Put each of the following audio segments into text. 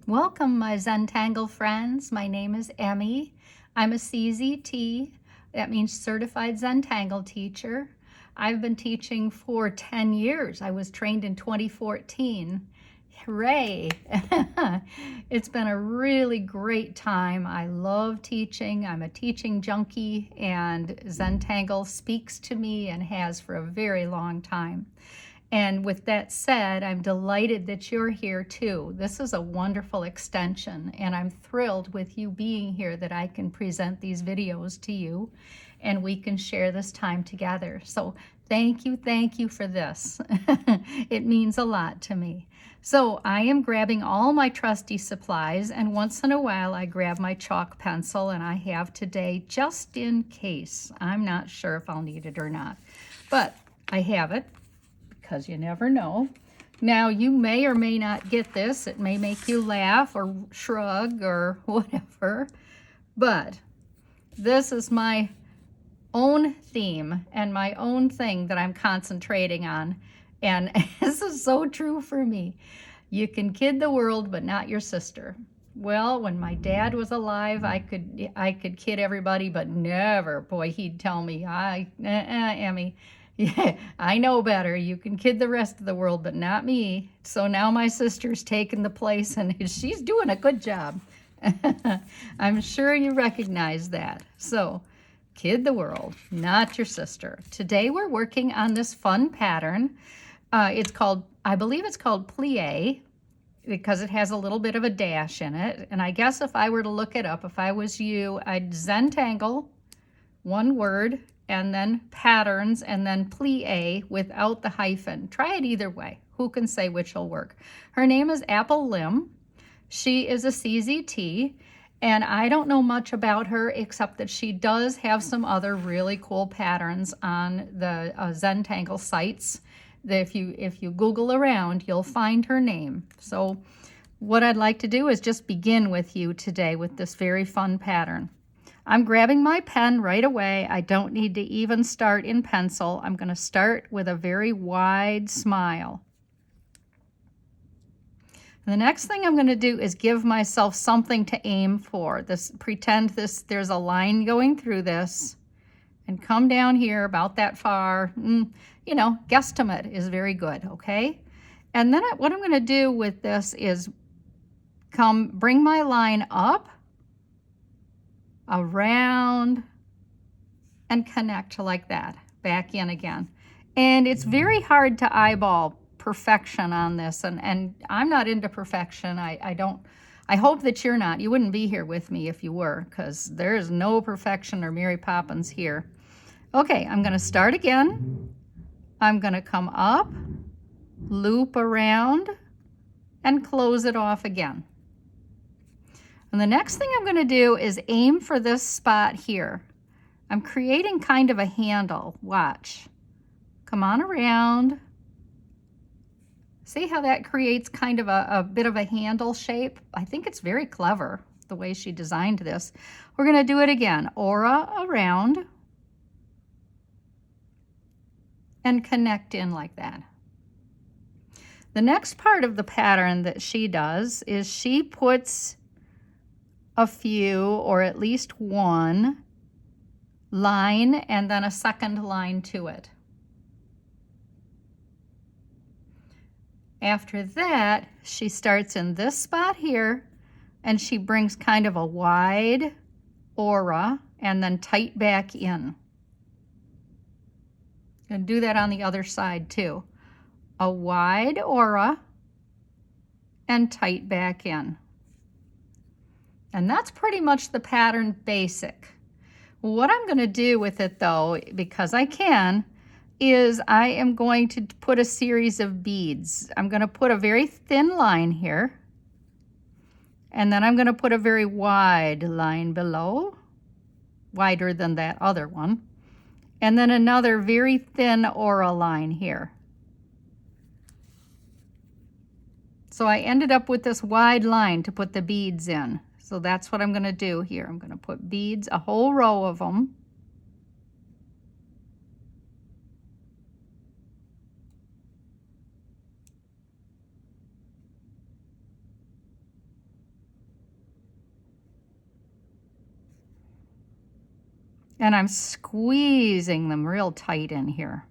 Welcome, my Zentangle friends. My name is Emmy. I'm a CZT. That means Certified Zentangle Teacher. I've been teaching for 10 years. I was trained in 2014. Hooray! It's been a really great time. I love teaching. I'm a teaching junkie, and Zentangle speaks to me and has for a very long time. And with that said, I'm delighted that you're here too. This is a wonderful extension, and I'm thrilled with you being here that I can present these videos to you and we can share this time together. So thank you for this. It means a lot to me. So I am grabbing all my trusty supplies, and once in a while I grab my chalk pencil, and I have today just in case. I'm not sure if I'll need it or not, but I have it, because you never know. Now, you may or may not get this. It may make you laugh or shrug or whatever, but this is my own theme and my own thing that I'm concentrating on. And this is so true for me. You can kid the world, but not your sister. Well, when my dad was alive, I could kid everybody, but never. Boy, he'd tell me, Emmy, yeah, I know better. You can kid the rest of the world, but not me. So now my sister's taken the place, and she's doing a good job. I'm sure you recognize that. So, kid the world, not your sister. Today we're working on this fun pattern. It's called, I believe it's called Ple-a, because it has a little bit of a dash in it. And I guess if I were to look it up, if I was you, I'd Zentangle, one word, and then patterns, and then Ple-a without the hyphen. Try it either way. Who can say which will work? Her name is Apple Lim. She is a CZT, and I don't know much about her except that she does have some other really cool patterns on the Zentangle sites. If you Google around, you'll find her name. So what I'd like to do is just begin with you today with this very fun pattern. I'm grabbing my pen right away. I don't need to even start in pencil. I'm going to start with a very wide smile. The next thing I'm going to do is give myself something to aim for. Pretend there's a line going through this, and come down here about that far. You know, guesstimate is very good, okay? And then what I'm going to do with this is bring my line up, around, and connect like that, back in again. And it's very hard to eyeball perfection on this, and I'm not into perfection. I hope that you're not. You wouldn't be here with me if you were, because there's no perfection or Mary Poppins here. Okay, I'm going to start again. I'm going to come up, loop around, and close it off again. And the next thing I'm going to do is aim for this spot here. I'm creating kind of a handle. Watch. Come on around. See how that creates kind of a bit of a handle shape? I think it's very clever the way she designed this. We're going to do it again. Aura around and connect in like that. The next part of the pattern that she does is she puts a few, or at least one, line and then a second line to it. After that, she starts in this spot here, and she brings kind of a wide aura and then tight back in. And do that on the other side too. A wide aura and tight back in. And that's pretty much the pattern basic. What I'm going to do with it though, because I can, is I am going to put a series of beads. I'm going to put a very thin line here, and then I'm going to put a very wide line below, wider than that other one, and then another very thin aura line here. So I ended up with this wide line to put the beads in. So that's what I'm going to do here. I'm going to put beads, a whole row of them. And I'm squeezing them real tight in here.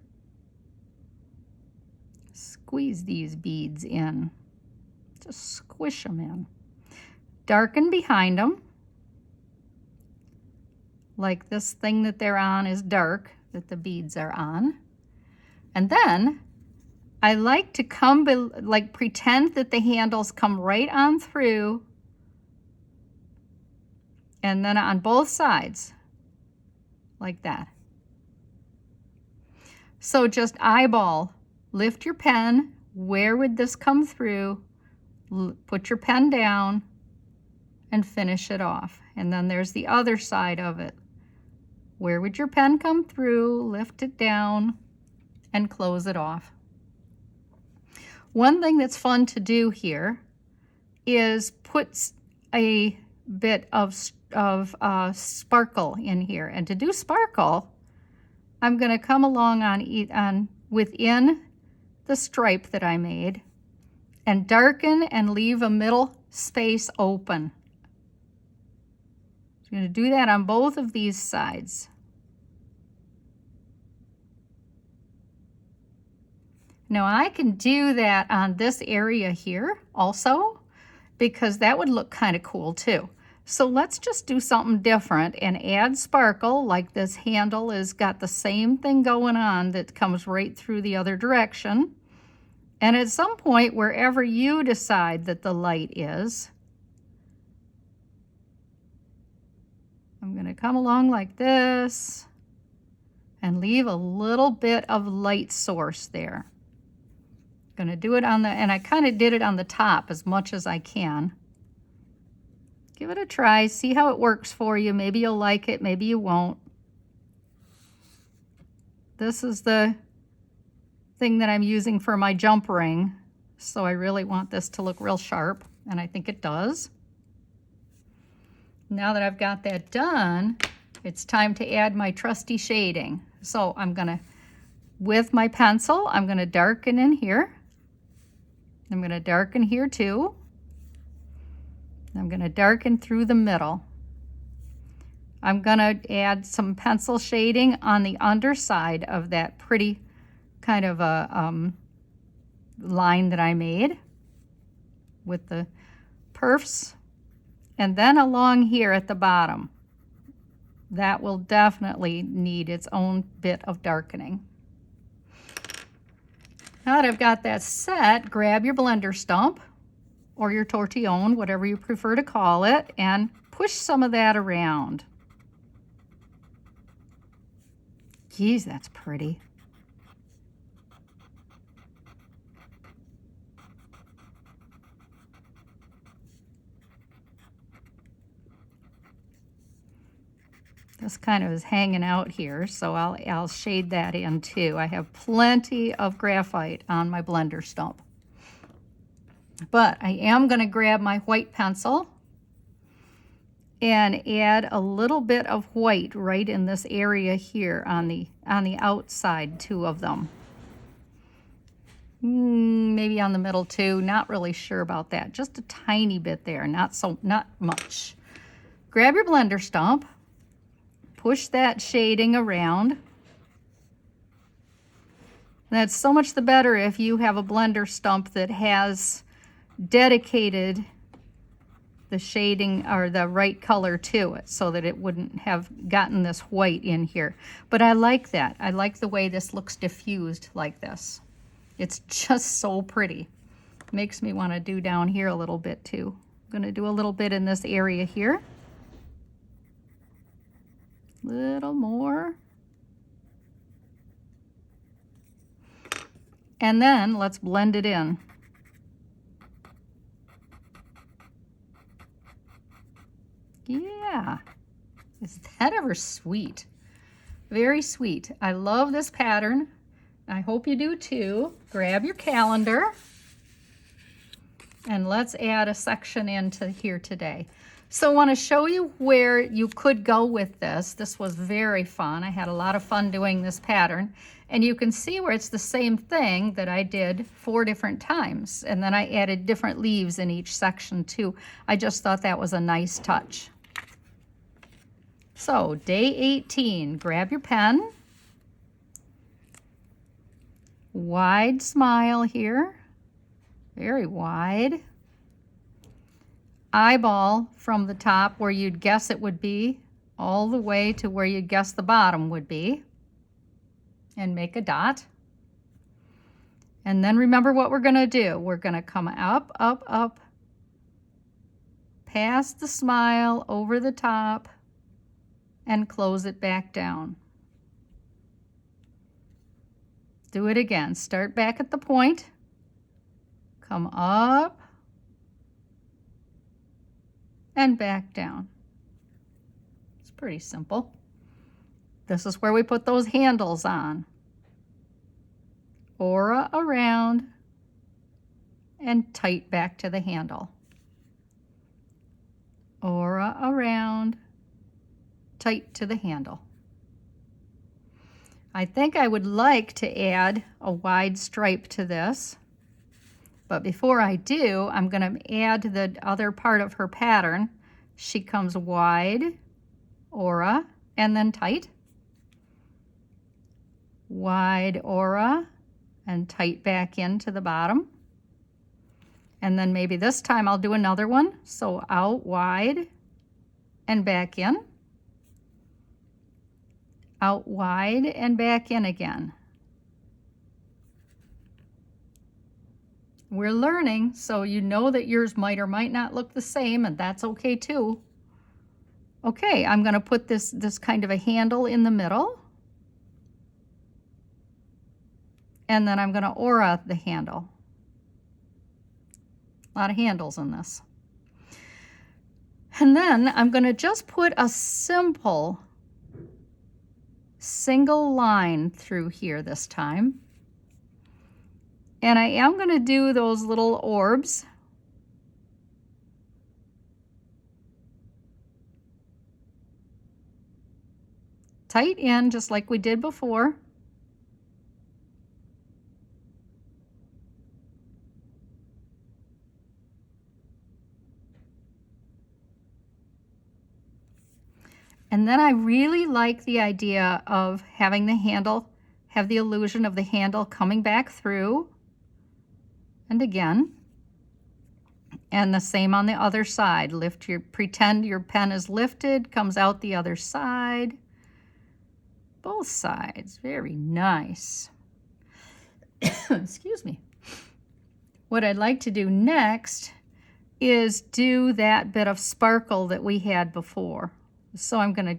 Squeeze these beads in. Just squish them in. Darken behind them. Like this thing that they're on is dark, that the beads are on. And then I like to like pretend that the handles come right on through, and then on both sides, like that. So just eyeball, lift your pen, where would this come through, put your pen down, and finish it off. And then there's the other side of it. Where would your pen come through, lift it down, and close it off. One thing that's fun to do here is put a bit of sparkle in here. And to do sparkle, I'm going to come along on within the stripe that I made and darken and leave a middle space open. I'm going to do that on both of these sides. Now I can do that on this area here also, because that would look kind of cool too. So let's just do something different and add sparkle, like this handle has got the same thing going on that comes right through the other direction. And at some point, wherever you decide that the light is, I'm going to come along like this and leave a little bit of light source there. Going to do it on and I kind of did it on the top as much as I can. Give it a try, see how it works for you. Maybe you'll like it, maybe you won't. This is the thing that I'm using for my jump ring, so I really want this to look real sharp, and I think it does. Now that I've got that done, it's time to add my trusty shading. So I'm gonna, with my pencil, I'm gonna darken in here. I'm gonna darken here too. I'm gonna darken through the middle. I'm gonna add some pencil shading on the underside of that pretty kind of a line that I made with the perfs. And then along here at the bottom, that will definitely need its own bit of darkening. Now that I've got that set, grab your blender stump or your tortillon, whatever you prefer to call it, and push some of that around. Geez, that's pretty. This kind of is hanging out here, so I'll shade that in too. I have plenty of graphite on my blender stump. But I am going to grab my white pencil and add a little bit of white right in this area here on the outside, two of them. Maybe on the middle too, not really sure about that. Just a tiny bit there, not much. Grab your blender stump. Push that shading around. That's so much the better if you have a blender stump that has dedicated the shading or the right color to it so that it wouldn't have gotten this white in here. But I like that. I like the way this looks diffused like this. It's just so pretty. Makes me want to do down here a little bit too. I'm going to do a little bit in this area here. Little more. And then let's blend it in. Yeah. Is that ever sweet? Very sweet. I love this pattern. I hope you do too. Grab your calendar and let's add a section into here today. So I want to show you where you could go with this. This was very fun. I had a lot of fun doing this pattern. And you can see where it's the same thing that I did 4 different times. And then I added different leaves in each section too. I just thought that was a nice touch. So day 18, grab your pen. Wide smile here, very wide. Eyeball from the top where you'd guess it would be all the way to where you'd guess the bottom would be, and make a dot. And then remember what we're going to do. We're going to come up, up, up, past the smile, over the top, and close it back down. Do it again. Start back at the point, come up, and back down. It's pretty simple. This is where we put those handles on. Aura around and tight back to the handle. Aura around, tight to the handle. I think I would like to add a wide stripe to this, but before I do, I'm going to add the other part of her pattern. She comes wide, aura, and then tight. Wide aura, and tight back into the bottom. And then maybe this time I'll do another one. So out wide and back in. Out wide and back in again. We're learning, so you know that yours might or might not look the same, and that's okay too. Okay, I'm going to put this kind of a handle in the middle. And then I'm going to aura the handle. A lot of handles in this. And then I'm going to just put a simple single line through here this time. And I am going to do those little orbs. Tight in, just like we did before. And then I really like the idea of having the handle, have the illusion of the handle coming back through. And again. And the same on the other side. Pretend your pen is lifted, comes out the other side. Both sides, very nice. Excuse me. What I'd like to do next is do that bit of sparkle that we had before. So I'm going to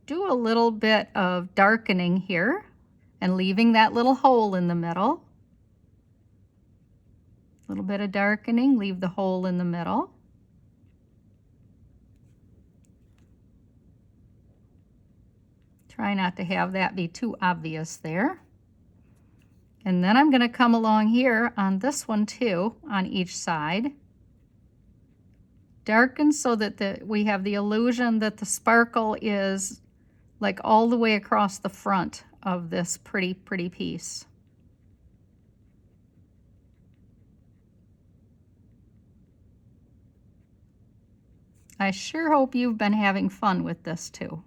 do a little bit of darkening here and leaving that little hole in the middle. A little bit of darkening, leave the hole in the middle. Try not to have that be too obvious there. And then I'm going to come along here on this one too, on each side. Darken so that we have the illusion that the sparkle is like all the way across the front of this pretty, pretty piece. I sure hope you've been having fun with this too.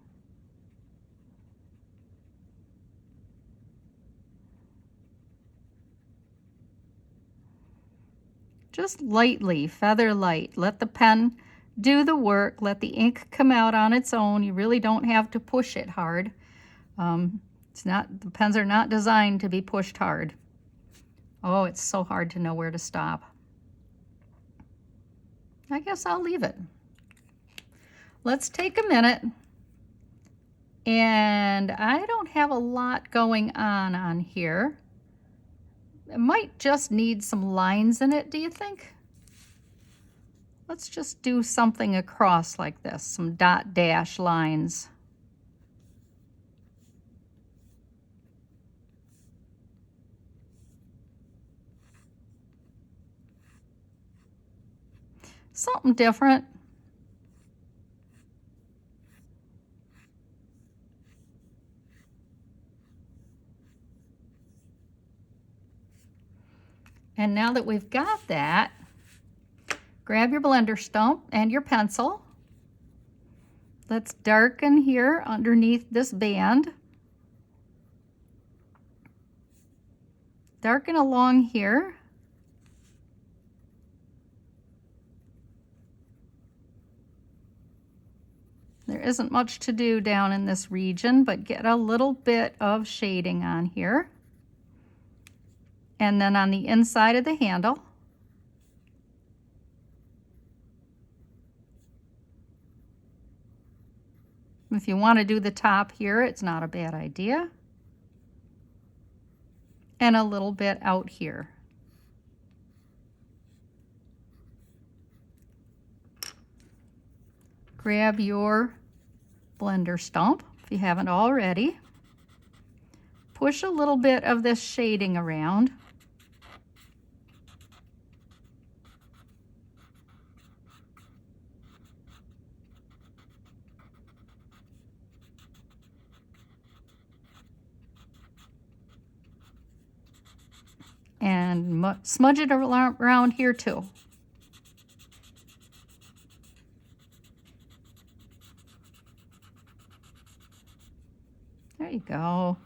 Just lightly, feather light. Let the pen do the work. Let the ink come out on its own. You really don't have to push it hard. The pens are not designed to be pushed hard. Oh, it's so hard to know where to stop. I guess I'll leave it. Let's take a minute. And I don't have a lot going on here. It might just need some lines in it, do you think? Let's just do something across like this, some dot dash lines. Something different. And now that we've got that, grab your blender stump and your pencil Let's darken here underneath this band. Darken along here. There isn't much to do down in this region, but get a little bit of shading on here. And then on the inside of the handle. If you want to do the top here, it's not a bad idea. And a little bit out here. Grab your blender stump if you haven't already. Push a little bit of this shading around. And smudge it around here too. There you go.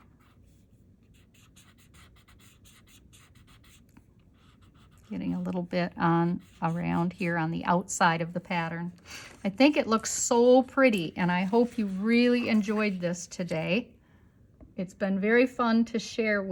Getting a little bit on around here on the outside of the pattern. I think it looks so pretty, and I hope you really enjoyed this today. It's been very fun to share with